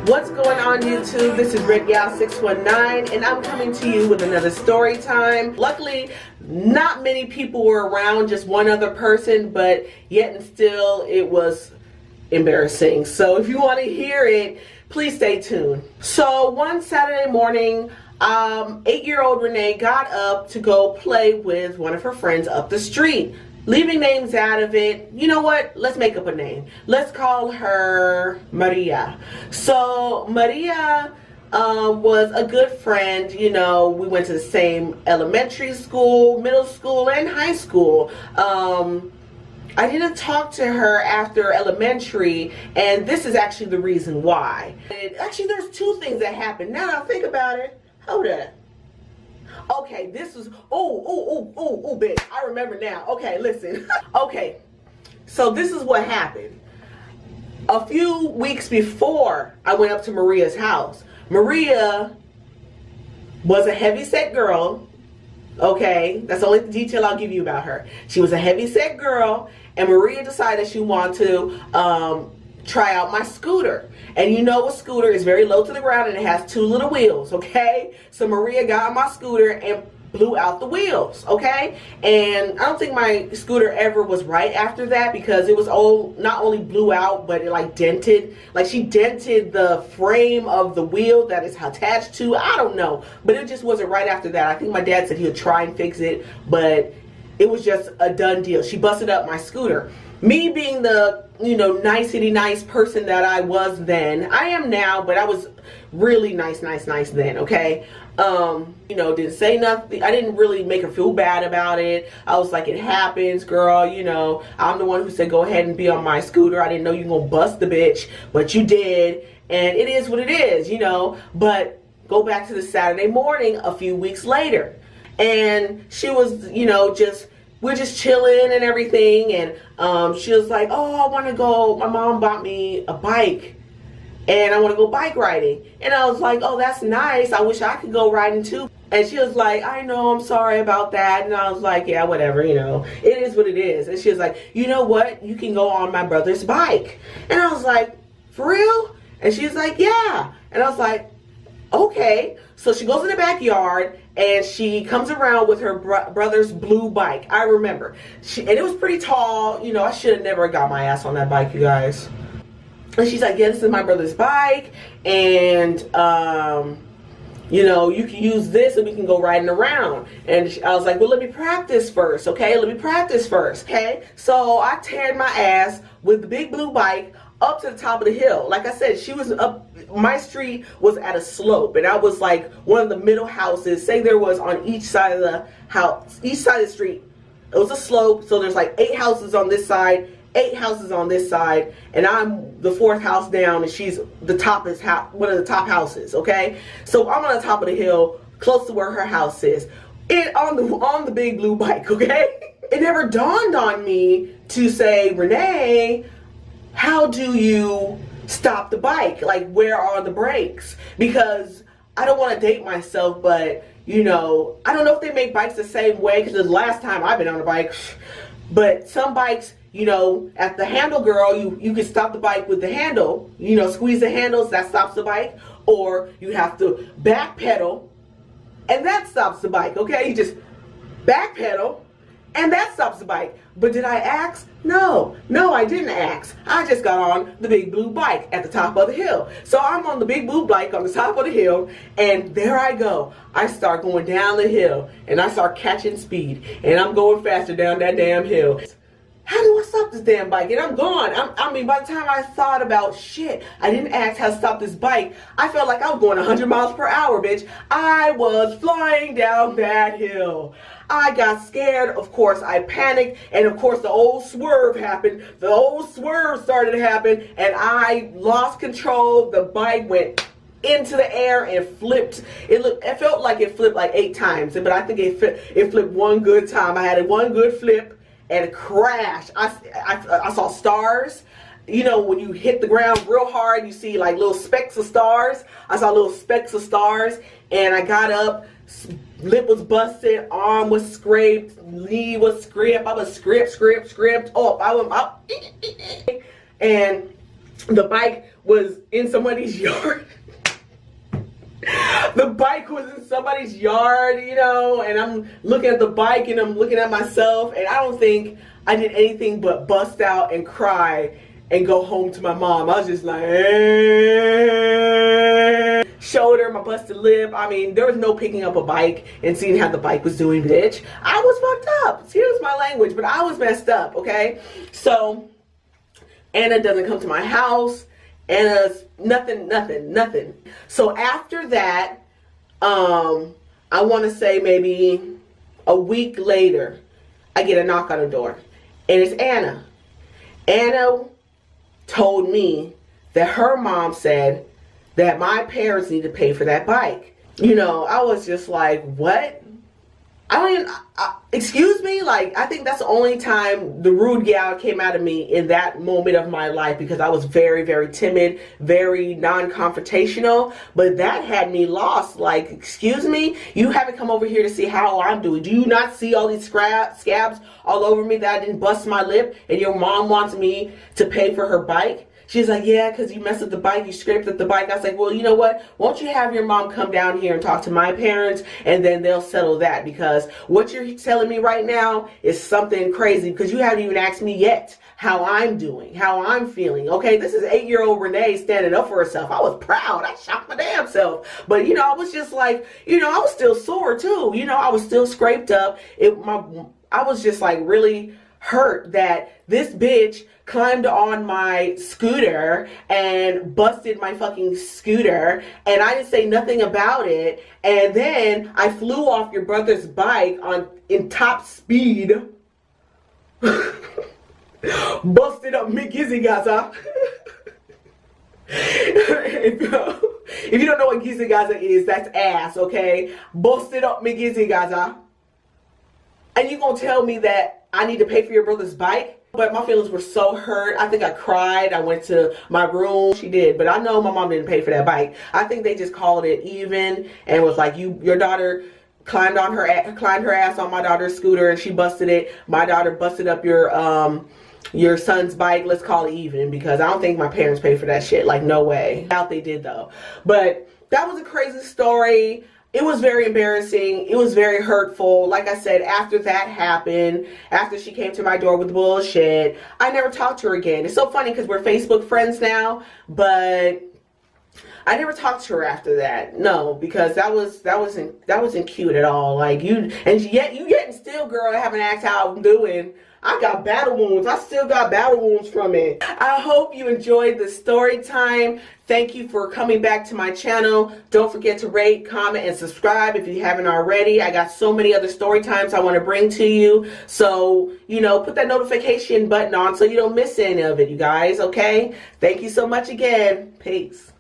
What's going on YouTube? This is Red Gal 619 and I'm coming to you with another story time. Luckily, not many people were around, just one other person, but yet and still it was embarrassing. So if you want to hear it, please stay tuned. So one Saturday morning, 8-year-old Renee got up to go play with one of her friends up the street. Leaving names out of it, you know what? Let's make up a name. Let's call her Maria. So Maria was a good friend. You know, we went to the same elementary school, middle school, and high school. I didn't talk to her after elementary, and this is actually the reason why. Actually, there's two things that happened. Now that I think about it, hold up. Okay, this was, bitch, I remember now. Okay, listen. Okay, so this is what happened. A few weeks before I went up to Maria's house, Maria was a heavy-set girl. Okay, that's the only detail I'll give you about her. She was a heavy-set girl, and Maria decided she wanted to try out my scooter. And you know a scooter is very low to the ground and it has two little wheels, okay? So Maria got on my scooter and blew out the wheels, okay? And I don't think my scooter ever was right after that, because it was not only blew out, but it like dented. Like she dented the frame of the wheel that it's attached to. I don't know, but it just wasn't right after that. I think my dad said he would try and fix it, but it was just a done deal. She busted up my scooter. Me being the, you know, nice person that I was then, I am now, but I was really nice then, okay? You know, didn't say nothing. I didn't really make her feel bad about it. I was like, it happens, girl, you know. I'm the one who said go ahead and be on my scooter. I didn't know you were gonna bust the bitch, but you did, and it is what it is, you know. But go back to the Saturday morning a few weeks later, and she was, you know, we're just chilling and everything, and she was like, oh, I want to go, my mom bought me a bike and I want to go bike riding. And I was like, oh, that's nice, I wish I could go riding too. And she was like, I know, I'm sorry about that. And I was like, yeah, whatever, you know, it is what it is. And she was like, you know what, you can go on my brother's bike. And I was like, for real? And she was like, yeah. And I was like, okay. So she goes in the backyard and she comes around with her brother's blue bike. I remember. And it was pretty tall. You know, I should have never got my ass on that bike, you guys. And she's like, yeah, this is my brother's bike. And, you know, you can use this and we can go riding around. And I was like, well, let me practice first, okay? Let me practice first, okay? So I teared my ass with the big blue bike up to the top of the hill. Like I said, she was up, my street was at a slope, and I was like one of the middle houses. Say there was on each side of the house, each side of the street, it was a slope, so there's like 8 houses on this side, 8 houses on this side, and I'm the 4th house down, and she's the top is one of the top houses, okay? So I'm on the top of the hill, close to where her house is, on the big blue bike, okay? It never dawned on me to say, Renee, how do you stop the bike? Like, where are the brakes? Because I don't want to date myself, but, you know, I don't know if they make bikes the same way, because the last time I've been on a bike, but some bikes, you know, at the handle, girl, you can stop the bike with the handle, you know, squeeze the handles, that stops the bike, or you have to back pedal, and that stops the bike, okay? You just back pedal, and that stops the bike. But did I ask? No, I didn't ask. I just got on the big blue bike at the top of the hill. So I'm on the big blue bike on the top of the hill, and there I go. I start going down the hill, and I start catching speed, and I'm going faster down that damn hill. How do I stop this damn bike? And I'm gone. I mean, by the time I thought about, shit, I didn't ask how to stop this bike, I felt like I was going 100 miles per hour, bitch. I was flying down that hill. I got scared, of course, I panicked, and of course the old swerve happened. The old swerve started to happen, and I lost control. The bike went into the air and flipped. It felt like it flipped like 8 times, but I think it flipped one good time. I had one good flip and it crashed. I saw stars. You know, when you hit the ground real hard, you see like little specks of stars. I saw little specks of stars, and I got up. Lip was busted, arm was scraped, knee was scraped. I was scraped. Oh, I went up, and the bike was in somebody's yard. The bike was in somebody's yard, you know, and I'm looking at the bike and I'm looking at myself, and I don't think I did anything but bust out and cry and go home to my mom. I was just like, shoulder, my busted lip. I mean, there was no picking up a bike and seeing how the bike was doing, bitch. I was fucked up. Excuse my language, but I was messed up, okay? So, Anna doesn't come to my house. Anna's nothing. So after that, I want to say maybe a week later, I get a knock on the door. And it's Anna. Anna told me that her mom said that my parents need to pay for that bike. You know, I was just like, what? I don't even, excuse me? Like, I think that's the only time the rude gal came out of me in that moment of my life, because I was very, very timid, very non-confrontational. But that had me lost. Like, excuse me? You haven't come over here to see how I'm doing. Do you not see all these scabs all over me that I didn't bust my lip? And your mom wants me to pay for her bike? She's like, yeah, because you messed up the bike, you scraped up the bike. I was like, well, you know what? Won't you have your mom come down here and talk to my parents, and then they'll settle that, because what you're telling me right now is something crazy, because you haven't even asked me yet how I'm doing, how I'm feeling. Okay, this is 8-year-old Renee standing up for herself. I was proud. I shocked my damn self. But, you know, I was just like, you know, I was still sore too. You know, I was still scraped up. I was just like really hurt that this bitch climbed on my scooter and busted my fucking scooter, and I didn't say nothing about it. And then I flew off your brother's bike in top speed, busted up McGizzy Gaza. If you don't know what Gizzy Gaza is, that's ass, okay? Busted up McGizzy Gaza. And you gonna tell me that I need to pay for your brother's bike? But my feelings were so hurt. I think I cried. I went to my room. She did. But I know my mom didn't pay for that bike. I think they just called it even and was like, your daughter climbed her ass on my daughter's scooter and she busted it. My daughter busted up your son's bike. Let's call it even, because I don't think my parents paid for that shit. Like, no way. I doubt they did though. But that was a crazy story. It was very embarrassing. It was very hurtful. Like I said, after that happened, after she came to my door with the bullshit, I never talked to her again. It's so funny because we're Facebook friends now, but I never talked to her after that. No, because that wasn't cute at all. Like, you getting still, girl, haven't asked how I'm doing. I got battle wounds. I still got battle wounds from it. I hope you enjoyed the story time. Thank you for coming back to my channel. Don't forget to rate, comment, and subscribe if you haven't already. I got so many other story times I want to bring to you. So, you know, put that notification button on so you don't miss any of it, you guys, okay? Thank you so much again. Peace.